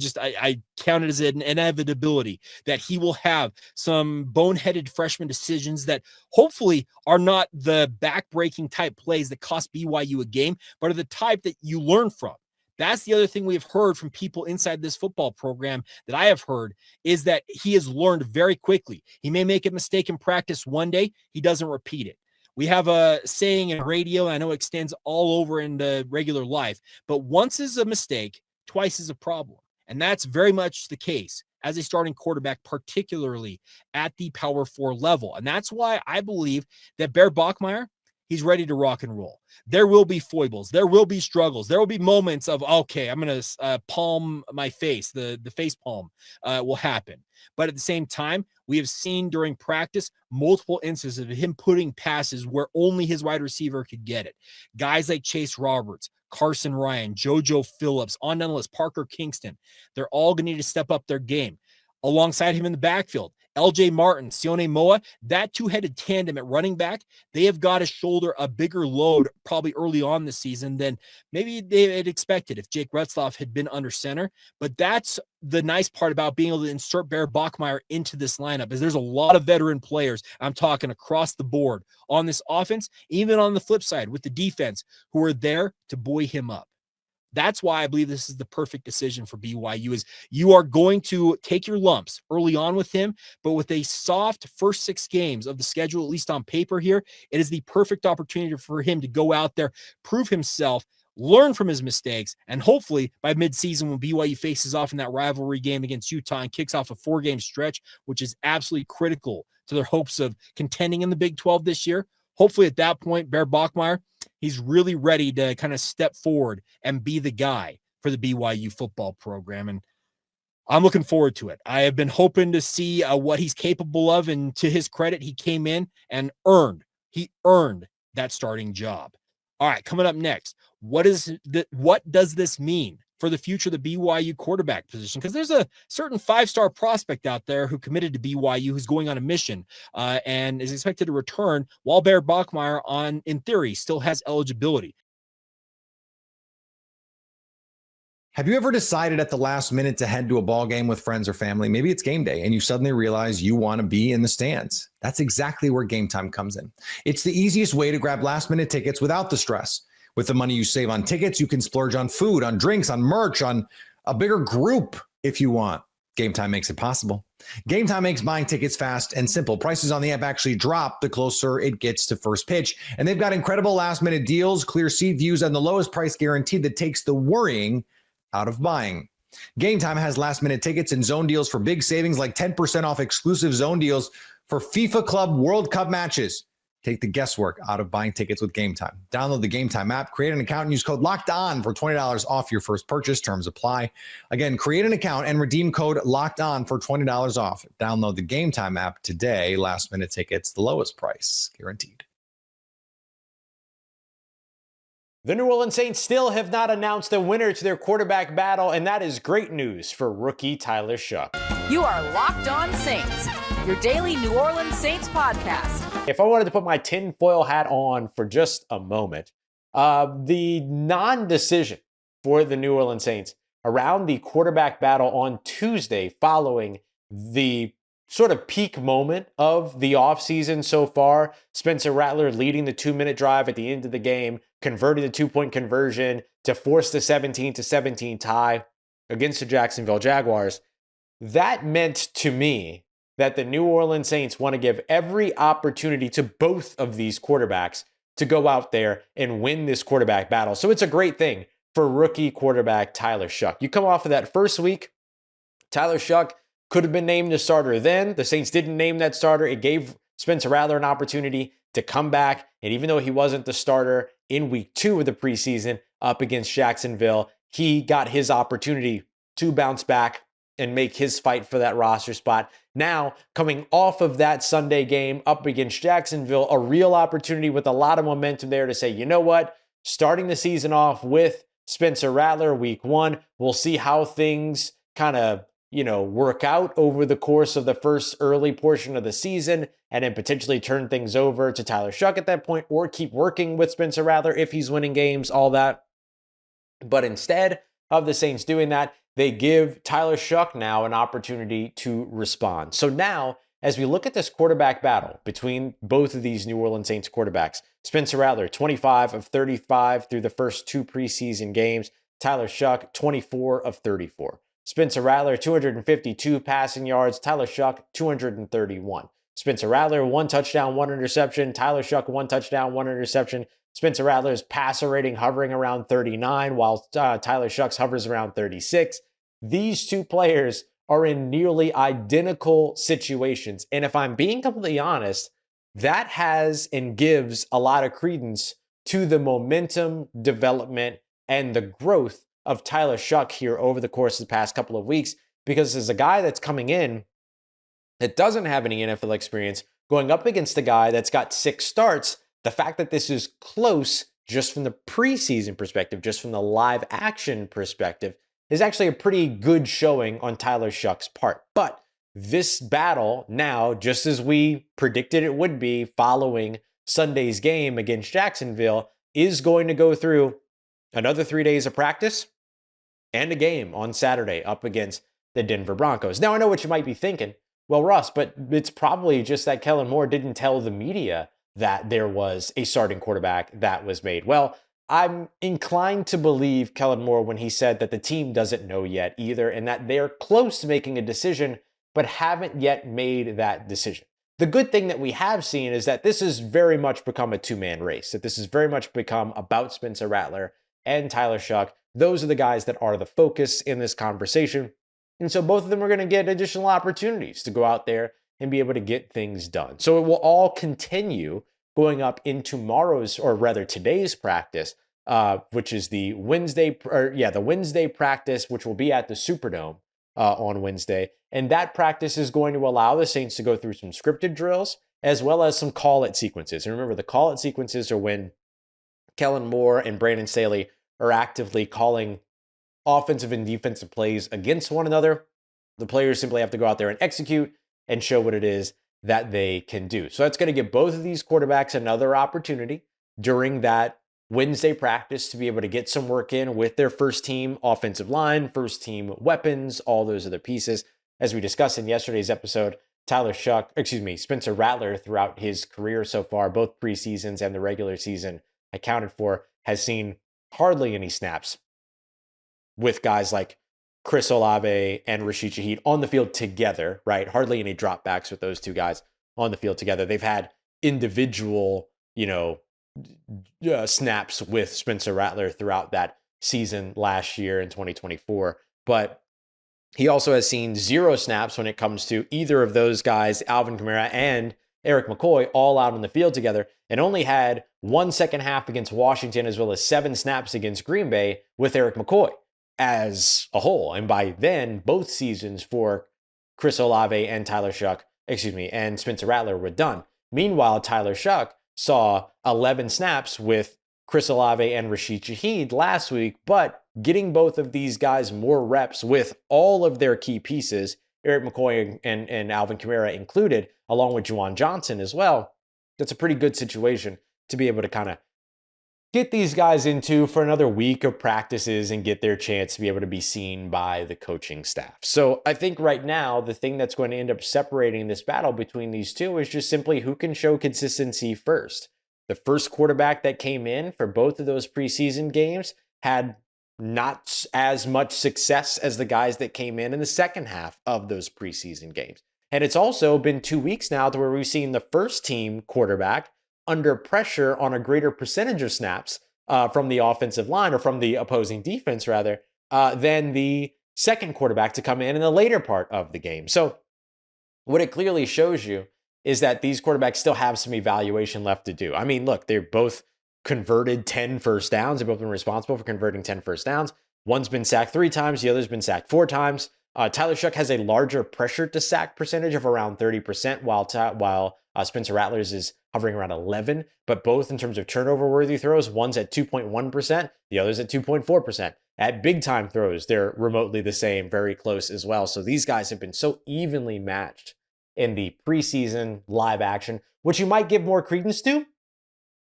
count it as an inevitability that he will have some boneheaded freshman decisions that hopefully are not the back-breaking type plays that cost BYU a game, but are the type that you learn from. That's the other thing we have heard from people inside this football program that I have heard is that he has learned very quickly. He may make a mistake in practice one day. He doesn't repeat it. We have a saying in radio, and I know it extends all over in the regular life, but once is a mistake, twice is a problem. And that's very much the case as a starting quarterback, particularly at the Power 4 level. And that's why I believe that Bear Bachmeier, he's ready to rock and roll. There will be foibles. There will be struggles. There will be moments of, okay, I'm going to palm my face. The face palm will happen. But at the same time, we have seen during practice multiple instances of him putting passes where only his wide receiver could get it. Guys like Chase Roberts, Carson Ryan, JoJo Phillips, on down the list, Parker Kingston, they're all going to need to step up their game. Alongside him in the backfield, LJ Martin, Sione Moa, that two-headed tandem at running back, they have got to shoulder a bigger load probably early on this season than maybe they had expected if Jake Retzloff had been under center. But that's the nice part about being able to insert Bear Bachmeier into this lineup is there's a lot of veteran players, I'm talking across the board, on this offense, even on the flip side with the defense, who are there to buoy him up. That's why I believe this is the perfect decision for BYU is you are going to take your lumps early on with him, but with a soft first 6 games of the schedule, at least on paper here, it is the perfect opportunity for him to go out there, prove himself, learn from his mistakes, and hopefully by midseason when BYU faces off in that rivalry game against Utah and kicks off a 4-game stretch, which is absolutely critical to their hopes of contending in the Big 12 this year. Hopefully at that point, Bear Bachmeier, he's really ready to kind of step forward and be the guy for the BYU football program. And I'm looking forward to it. I have been hoping to see what he's capable of. And to his credit, he came in and earned that starting job. All right, coming up next, what does this mean for the future of the BYU quarterback position? Because there's a certain 5-star prospect out there who committed to BYU who's going on a mission and is expected to return while Bear Bachmeier, in theory, still has eligibility. Have you ever decided at the last minute to head to a ball game with friends or family? Maybe it's game day and you suddenly realize you want to be in the stands. That's exactly where Gametime comes in. It's the easiest way to grab last minute tickets without the stress. With the money you save on tickets, you can splurge on food, on drinks, on merch, on a bigger group if you want. Gametime makes it possible. Gametime makes buying tickets fast and simple. Prices on the app actually drop the closer it gets to first pitch. And they've got incredible last minute deals, clear seat views, and the lowest price guarantee that takes the worrying out of buying. Gametime has last minute tickets and zone deals for big savings like 10% off exclusive zone deals for FIFA Club World Cup matches. Take the guesswork out of buying tickets with Gametime. Download the Gametime app, create an account, and use code LOCKEDON for $20 off your first purchase. Terms apply. Again, create an account and redeem code LOCKEDON for $20 off. Download the Gametime app today. Last minute tickets, the lowest price guaranteed. The New Orleans Saints still have not announced a winner to their quarterback battle, and that is great news for rookie Tyler Shough. You are Locked On Saints, your daily New Orleans Saints podcast. If I wanted to put my tinfoil hat on for just a moment, the non-decision for the New Orleans Saints around the quarterback battle on Tuesday following the sort of peak moment of the offseason so far, Spencer Rattler leading the 2-minute drive at the end of the game, converting the 2-point conversion to force the 17-17 tie against the Jacksonville Jaguars. That meant to me that the New Orleans Saints want to give every opportunity to both of these quarterbacks to go out there and win this quarterback battle. So it's a great thing for rookie quarterback Tyler Shough. You come off of that first week Tyler Shuck could have been named the starter then. The Saints didn't name that starter. It gave Spencer Rattler an opportunity to come back. And even though he wasn't the starter in week 2 of the preseason up against Jacksonville, he got his opportunity to bounce back and make his fight for that roster spot. Now, coming off of that Sunday game up against Jacksonville, a real opportunity with a lot of momentum there to say, you know what? Starting the season off with Spencer Rattler week 1, we'll see how things kind of, work out over the course of the first early portion of the season, and then potentially turn things over to Tyler Shuck at that point, or keep working with Spencer Rattler if he's winning games, all that. But instead of the Saints doing that, they give Tyler Shuck now an opportunity to respond. So now, as we look at this quarterback battle between both of these New Orleans Saints quarterbacks, Spencer Rattler, 25 of 35 through the first 2 preseason games. Tyler Shuck, 24 of 34. Spencer Rattler, 252 passing yards. Tyler Shuck, 231. Spencer Rattler, 1 touchdown, 1 interception. Tyler Shuck, 1 touchdown, 1 interception. Spencer Rattler's passer rating hovering around 39, while Tyler Shuck's hovers around 36. These 2 players are in nearly identical situations. And if I'm being completely honest, that has and gives a lot of credence to the momentum, development, and the growth of Tyler Shuck here over the course of the past couple of weeks, because as a guy that's coming in that doesn't have any NFL experience, going up against a guy that's got 6 starts, the fact that this is close just from the preseason perspective, just from the live action perspective, is actually a pretty good showing on Tyler Shuck's part. But this battle now, just as we predicted it would be following Sunday's game against Jacksonville, is going to go through another 3 days of practice and a game on Saturday up against the Denver Broncos. Now, I know what you might be thinking. Well, Russ, but it's probably just that Kellen Moore didn't tell the media that there was a starting quarterback that was made. Well, I'm inclined to believe Kellen Moore when he said that the team doesn't know yet either, and that they're close to making a decision, but haven't yet made that decision. The good thing that we have seen is that this has very much become a 2-man race, that this has very much become about Spencer Rattler and Tyler Shuck. Those are the guys that are the focus in this conversation. And so both of them are going to get additional opportunities to go out there and be able to get things done. So it will all continue going up in tomorrow's, or rather today's practice, which is the Wednesday practice, which will be at the Superdome on Wednesday. And that practice is going to allow the Saints to go through some scripted drills as well as some call-it sequences. And remember, the call-it sequences are when Kellen Moore and Brandon Staley are actively calling offensive and defensive plays against one another. The players simply have to go out there and execute and show what it is that they can do. So that's going to give both of these quarterbacks another opportunity during that Wednesday practice to be able to get some work in with their first team offensive line, first team weapons, all those other pieces. As we discussed in yesterday's episode, Spencer Rattler throughout his career so far, both preseasons and the regular season accounted for, has seen hardly any snaps with guys like Chris Olave and Rashid Shaheed on the field together, right? Hardly any dropbacks with those 2 guys on the field together. They've had individual, snaps with Spencer Rattler throughout that season last year in 2024. But he also has seen 0 snaps when it comes to either of those guys, Alvin Kamara and Eric McCoy, all out on the field together, and only had 1 second half against Washington as well as 7 snaps against Green Bay with Eric McCoy as a whole. And by then, both seasons for Chris Olave and and Spencer Rattler were done. Meanwhile, Tyler Shuck saw 11 snaps with Chris Olave and Rashid Shaheed last week, but getting both of these guys more reps with all of their key pieces, Eric McCoy and Alvin Kamara included, along with Juwan Johnson as well, that's a pretty good situation to be able to kind of get these guys into for another week of practices and get their chance to be able to be seen by the coaching staff. So I think right now, the thing that's going to end up separating this battle between these 2 is just simply who can show consistency first. The first quarterback that came in for both of those preseason games had not as much success as the guys that came in the second half of those preseason games. And it's also been 2 weeks now to where we've seen the first team quarterback under pressure on a greater percentage of snaps from the offensive line, or from the opposing defense rather, than the second quarterback to come in the later part of the game. So what it clearly shows you is that these quarterbacks still have some evaluation left to do. I mean, look, they're both converted 10 first downs. They've both been responsible for converting 10 first downs. One's been sacked 3 times. The other's been sacked 4 times. Tyler Shuck has a larger pressure to sack percentage of around 30%, while Spencer Rattler's is hovering around 11. But both in terms of turnover worthy throws, one's at 2.1%, the other's at 2.4%. At big time throws, they're remotely the same, very close as well. So these guys have been so evenly matched in the preseason live action, which you might give more credence to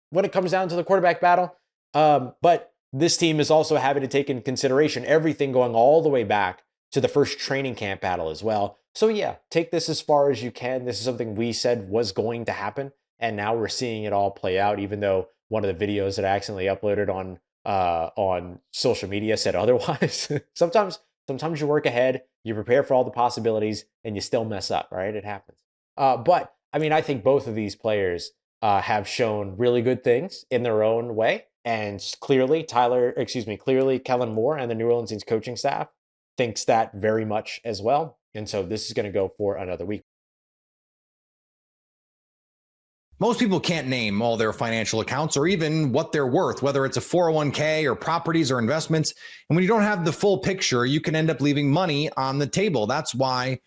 when it comes down to the quarterback battle. But this team is also having to take into consideration everything going all the way back to the first training camp battle as well. So yeah, take this as far as you can. This is something we said was going to happen, and now we're seeing it all play out, even though one of the videos that I accidentally uploaded on social media said otherwise. Sometimes you work ahead, you prepare for all the possibilities, and you still mess up, right? It happens. But I mean, I think both of these players have shown really good things in their own way. And clearly Kellen Moore and the New Orleans Saints coaching staff thinks that very much as well. And so this is going to go for another week. Most people can't name all their financial accounts or even what they're worth, whether it's a 401k or properties or investments. And when you don't have the full picture, you can end up leaving money on the table. That's why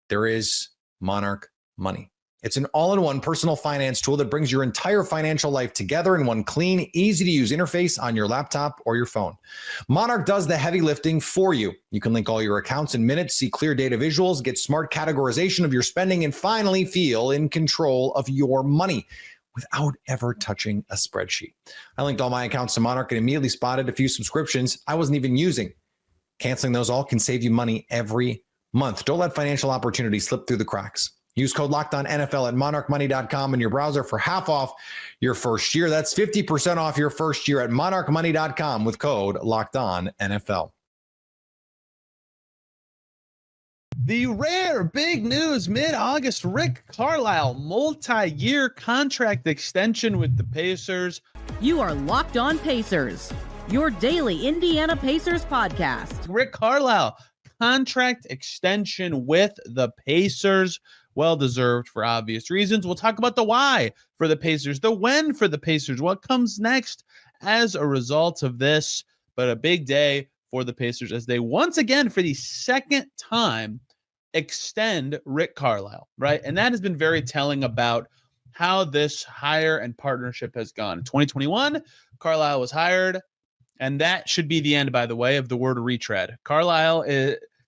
there is Monarch Money. It's an all-in-one personal finance tool that brings your entire financial life together in one clean, easy-to-use interface on your laptop or your phone. Monarch does the heavy lifting for you. You can link all your accounts in minutes, see clear data visuals, get smart categorization of your spending, and finally feel in control of your money without ever touching a spreadsheet. I linked all my accounts to Monarch and immediately spotted a few subscriptions I wasn't even using. Canceling those all can save you money every month. Don't let financial opportunities slip through the cracks. Use code LOCKEDONNFL at monarchmoney.com in your browser for half off your first year. That's 50% off your first year at monarchmoney.com with code LOCKEDONNFL. The rare big news mid-August, Rick Carlisle, multi-year contract extension with the Pacers. You are Locked On Pacers, your daily Indiana Pacers podcast. Rick Carlisle, contract extension with the Pacers. Well-deserved for obvious reasons. We'll talk about the why for the Pacers, the when for the Pacers, what comes next as a result of this. But a big day for the Pacers as they once again, for the second time, extend Rick Carlisle, right? And that has been very telling about how this hire and partnership has gone. In 2021, Carlisle was hired, and that should be the end, by the way, of the word retread. Carlisle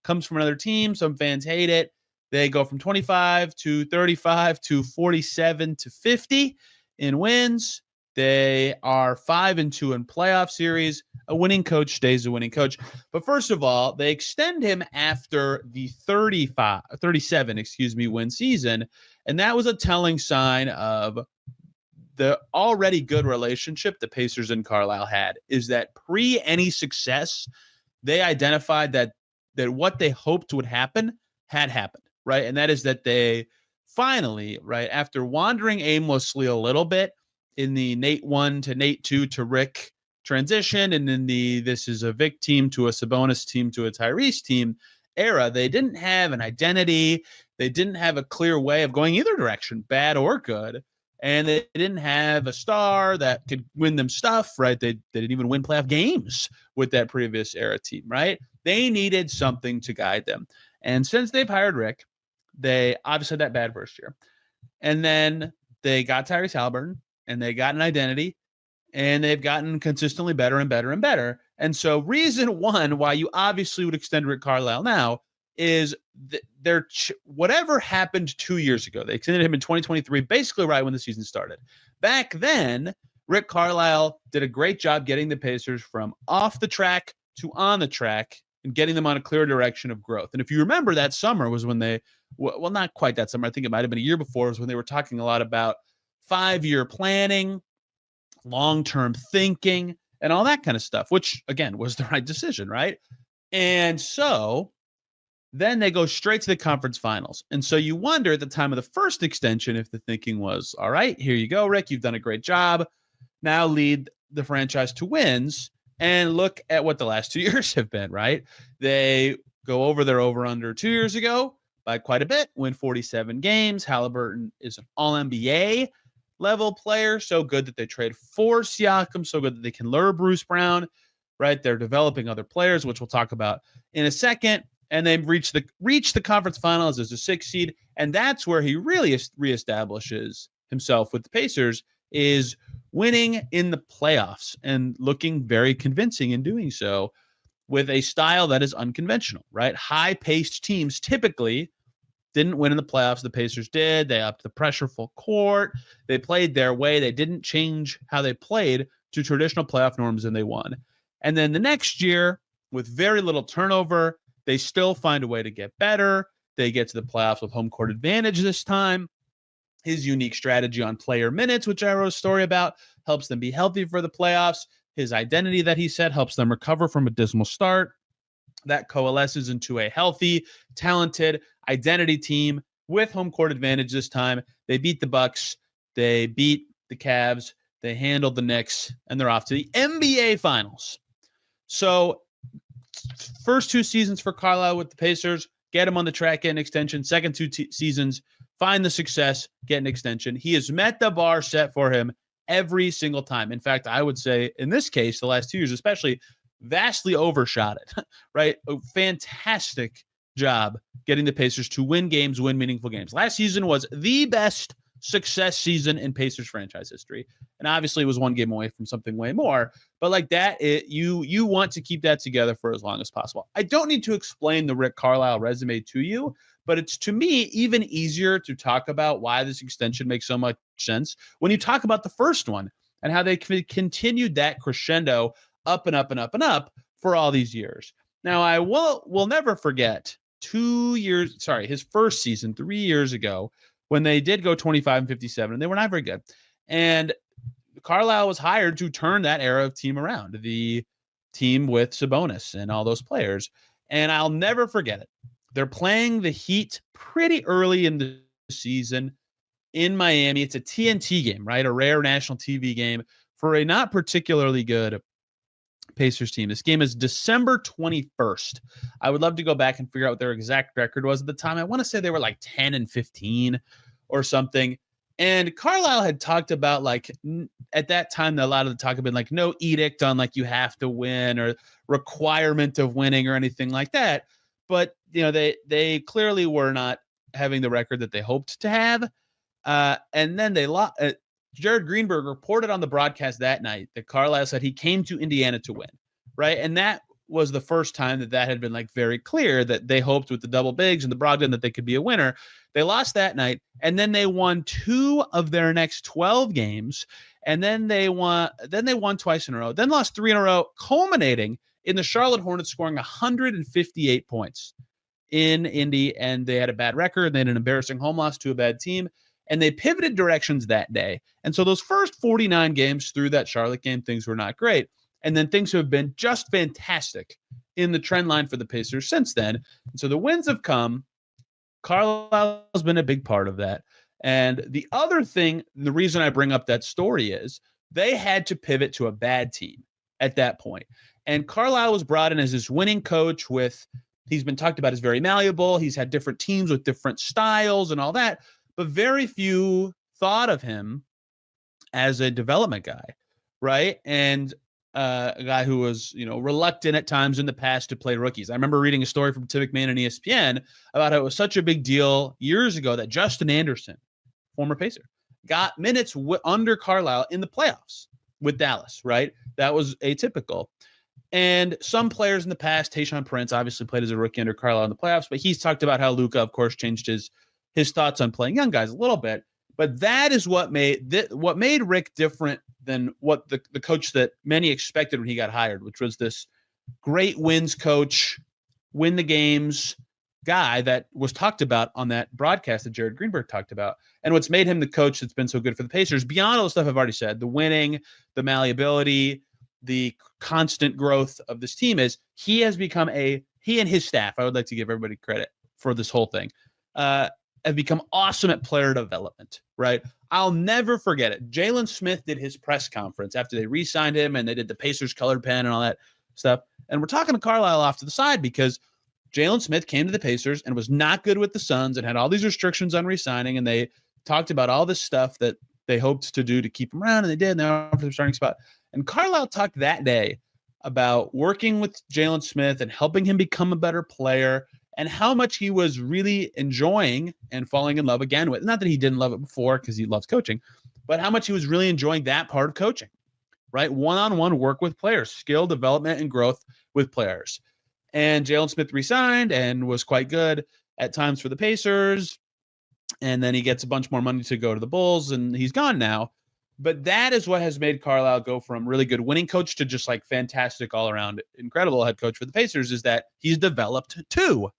comes from another team. Some fans hate it. They go from 25 to 35 to 47 to 50 in wins. They are 5-2 in playoff series. A winning coach stays a winning coach. But first of all, they extend him after the 37 win season. And that was a telling sign of the already good relationship the Pacers and Carlisle had, is that pre any success, they identified that what they hoped would happen had happened. Right. And that is that they finally, right, after wandering aimlessly a little bit in the Nate 1 to Nate 2 to Rick transition, and in the this is a Vic team to a Sabonis team to a Tyrese team era, they didn't have an identity. They didn't have a clear way of going either direction, bad or good. And they didn't have a star that could win them stuff, right? They didn't even win playoff games with that previous era team, right? They needed something to guide them. And since they've hired Rick, they obviously had that bad first year. And then they got Tyrese Halliburton, and they got an identity, and they've gotten consistently better and better and better. And so reason one why you obviously would extend Rick Carlisle now is whatever happened 2 years ago. They extended him in 2023, basically right when the season started. Back then, Rick Carlisle did a great job getting the Pacers from off the track to on the track and getting them on a clear direction of growth. And if you remember, that summer was when they, well, not quite that summer, I think it might have been a year before, was when they were talking a lot about 5-year planning, long-term thinking, and all that kind of stuff, which, again, was the right decision, right? And so then they go straight to the conference finals. And so you wonder at the time of the first extension if the thinking was, all right, here you go, Rick, you've done a great job. Now lead the franchise to wins. And look at what the last 2 years have been, right? They go over their over-under 2 years ago by quite a bit, win 47 games. Halliburton is an all-NBA level player, so good that they trade for Siakam, so good that they can lure Bruce Brown, right? They're developing other players, which we'll talk about in a second. And they've reached the conference finals as a 6 seed. And that's where he really reestablishes himself with the Pacers, is winning in the playoffs and looking very convincing in doing so with a style that is unconventional, right? High-paced teams typically didn't win in the playoffs. The Pacers did. They upped the pressure full court. They played their way. They didn't change how they played to traditional playoff norms, and they won. And then the next year, with very little turnover, they still find a way to get better. They get to the playoffs with home court advantage this time. His unique strategy on player minutes, which I wrote a story about, helps them be healthy for the playoffs. His identity that he said helps them recover from a dismal start. That coalesces into a healthy, talented identity team with home court advantage this time. They beat the Bucks. They beat the Cavs. They handled the Knicks, and they're off to the NBA Finals. So first 2 seasons for Carlisle with the Pacers, get him on the track, get an extension. Second 2 seasons, find the success, get an extension. He has met the bar set for him every single time. In fact, I would say in this case, the last 2 years especially, vastly overshot it, right? A fantastic job getting the Pacers to win games, win meaningful games. Last season was the best success season in Pacers franchise history. And obviously it was 1 game away from something way more, but like that, you want to keep that together for as long as possible. I don't need to explain the Rick Carlisle resume to you, but it's, to me, even easier to talk about why this extension makes so much sense when you talk about the first one and how they continued that crescendo up and up and up and up for all these years. Now, I will never forget his first season 3 years ago, when they did go 25-57, and they were not very good. And Carlisle was hired to turn that era of team around, the team with Sabonis and all those players. And I'll never forget it. They're playing the Heat pretty early in the season in Miami. It's a TNT game, right? A rare national TV game for a not particularly good Pacers team. This game is December 21st. I would love to go back and figure out what their exact record was at the time. I want to say they were like 10-15 or something. And Carlisle had talked about, like, at that time, a lot of the talk had been like no edict on like you have to win or requirement of winning or anything like that. But they clearly were not having the record that they hoped to have. And then they lost. Jared Greenberg reported on the broadcast that night that Carlisle said he came to Indiana to win, right? And that was the first time that had been like very clear that they hoped with the double bigs and the Brogdon that they could be a winner. They lost that night, and then they won 2 of their next 12 games, and then they won twice in a row, then lost 3 in a row, culminating in the Charlotte Hornets scoring 158 points in Indy, and they had a bad record. They had an embarrassing home loss to a bad team. And they pivoted directions that day. And so those first 49 games through that Charlotte game, things were not great. And then things have been just fantastic in the trend line for the Pacers since then. And so the wins have come. Carlisle has been a big part of that. And the other thing, the reason I bring up that story is they had to pivot to a bad team at that point. And Carlisle was brought in as this winning coach he's been talked about as very malleable. He's had different teams with different styles and all that. But very few thought of him as a development guy, right? And a guy who was, reluctant at times in the past to play rookies. I remember reading a story from Tim McMahon and ESPN about how it was such a big deal years ago that Justin Anderson, former Pacer, got minutes under Carlisle in the playoffs with Dallas, right? That was atypical. And some players in the past, Tayshaun Prince obviously played as a rookie under Carlisle in the playoffs, but he's talked about how Luka, of course, changed his thoughts on playing young guys a little bit. But that is what made Rick different than what the coach that many expected when he got hired, which was this great wins coach, win the games guy that was talked about on that broadcast that Jared Greenberg talked about. And what's made him the coach that's been so good for the Pacers, beyond all the stuff I've already said, the winning, the malleability, the constant growth of this team, is he has become he and his staff, I would like to give everybody credit for this whole thing, have become awesome at player development, right? I'll never forget it. Jalen Smith did his press conference after they re-signed him and they did the Pacers colored pen and all that stuff. And we're talking to Carlisle off to the side because Jalen Smith came to the Pacers and was not good with the Suns and had all these restrictions on re-signing, and they talked about all this stuff that they hoped to do to keep him around, and they did, and they offered the starting spot. And Carlisle talked that day about working with Jalen Smith and helping him become a better player and how much he was really enjoying and falling in love again with. Not that he didn't love it before because he loves coaching, but how much he was really enjoying that part of coaching, right? One-on-one work with players, skill development and growth with players. And Jalen Smith resigned and was quite good at times for the Pacers. And then he gets a bunch more money to go to the Bulls, and he's gone now. But that is what has made Carlisle go from really good winning coach to just like fantastic all-around incredible head coach for the Pacers, is that he's developed too.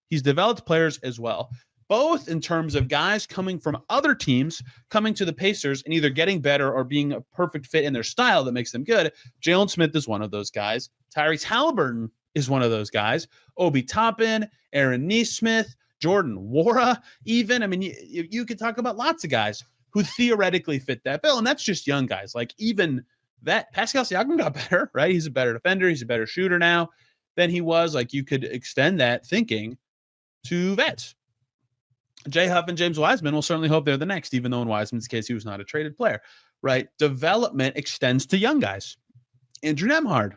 He's developed players as well, both in terms of guys coming from other teams, coming to the Pacers and either getting better or being a perfect fit in their style that makes them good. Jalen Smith is one of those guys. Tyrese Halliburton is one of those guys. Obi Toppin, Aaron Nesmith, Jordan Nwora, even. I mean, you could talk about lots of guys who theoretically fit that bill, and that's just young guys. Like even that Pascal Siakam got better, right? He's a better defender. He's a better shooter now than he was. Like you could extend that thinking to vets. Jay Huff and James Wiseman will certainly hope they're the next, even though in Wiseman's case, he was not a traded player, right? Development extends to young guys. Andrew Nemhard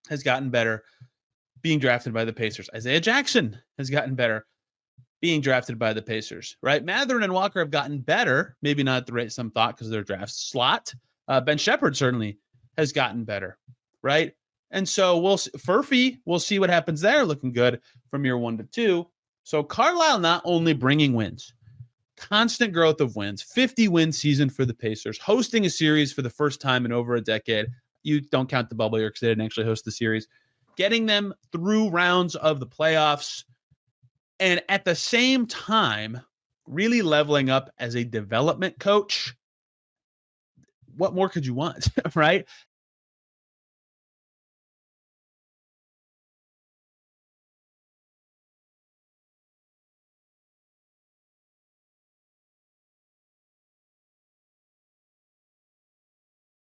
has gotten better being drafted by the Pacers. Isaiah Jackson has gotten better being drafted by the Pacers, right? Matherin and Walker have gotten better, maybe not at the rate some thought because of their draft slot. Ben Shepherd certainly has gotten better, right? And so Furphy, we'll see what happens there, looking good from year 1 to 2. So Carlisle not only bringing wins, constant growth of wins, 50-win season for the Pacers, hosting a series for the first time in over a decade. You don't count the bubble year because they didn't actually host the series. Getting them through rounds of the playoffs, and at the same time, really leveling up as a development coach. What more could you want, right?